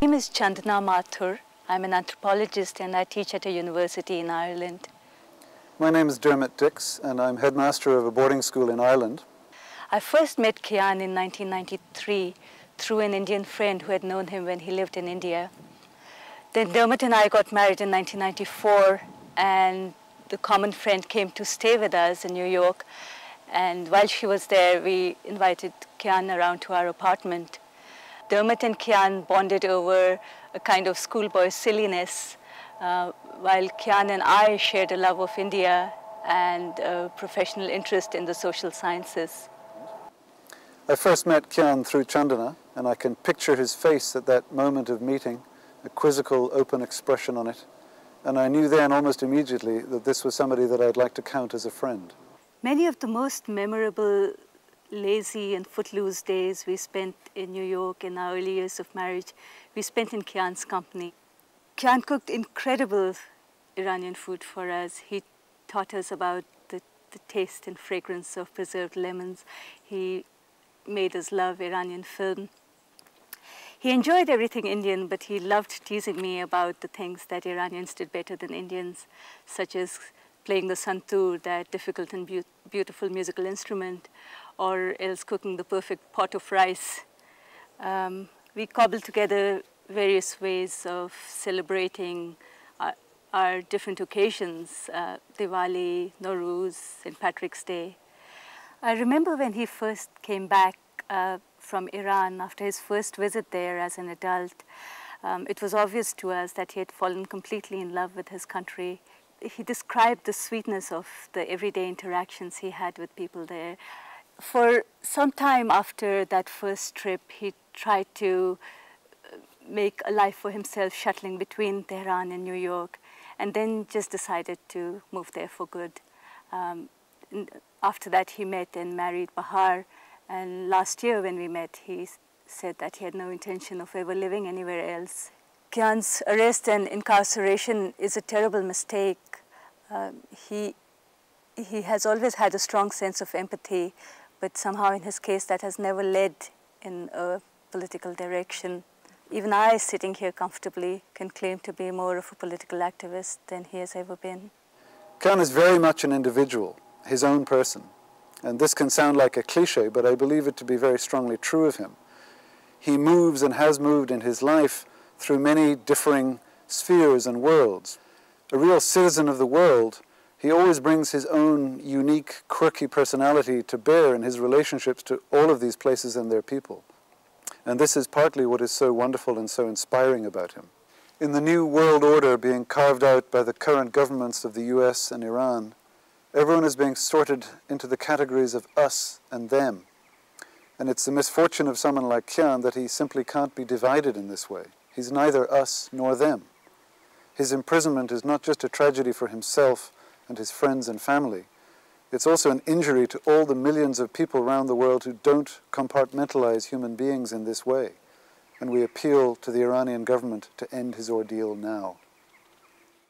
My name is Chandana Mathur. I'm an anthropologist and I teach at a university in Ireland. My name is Dermot and I'm headmaster of a boarding school in Ireland. I first met Kian in 1993 through an Indian friend who had known him when he lived in India. Then Dermot and I got married in 1994, and the common friend came to stay with us in New York. And while she was there, we invited Kian around to our apartment. Dermot and Kian bonded over a kind of schoolboy silliness, while Kian and I shared a love of India and a professional interest in the social sciences. I first met Kian through Chandana, and I can picture his face at that moment of meeting, a quizzical, open expression on it. And I knew then almost immediately that this was somebody that I'd like to count as a friend. Many of the most memorable, lazy and footloose days we spent in New York in our early years of marriage, we spent in Kian's company. Kian cooked incredible Iranian food for us. He taught us about the taste and fragrance of preserved lemons. He made us love Iranian film. He enjoyed everything Indian, but he loved teasing me about the things that Iranians did better than Indians, such as playing the santur, that difficult and beautiful musical instrument, or else cooking the perfect pot of rice. We cobbled together various ways of celebrating our different occasions, Diwali, Nowruz, St. Patrick's Day. I remember when he first came back from Iran after his first visit there as an adult. It was obvious to us that he had fallen completely in love with his country. He described the sweetness of the everyday interactions he had with people there. For some time after that first trip, he tried to make a life for himself shuttling between Tehran and New York, and then just decided to move there for good. After that, he met and married Bahar, and last year when we met, he said that he had no intention of ever living anywhere else. Kian's arrest and incarceration is a terrible mistake. He has always had a strong sense of empathy, but somehow in his case that has never led in a political direction. Even I, sitting here comfortably, can claim to be more of a political activist than he has ever been. Kian is very much an individual, his own person. And this can sound like a cliche, but I believe it to be very strongly true of him. He moves and has moved in his life through many differing spheres and worlds. A real citizen of the world, he always brings his own unique, quirky personality to bear in his relationships to all of these places and their people. And this is partly what is so wonderful and so inspiring about him. In the new world order being carved out by the current governments of the US and Iran, everyone is being sorted into the categories of us and them. And it's the misfortune of someone like Kian that he simply can't be divided in this way. He's neither us nor them. His imprisonment is not just a tragedy for himself and his friends and family. It's also an injury to all the millions of people around the world who don't compartmentalize human beings in this way. And we appeal to the Iranian government to end his ordeal now.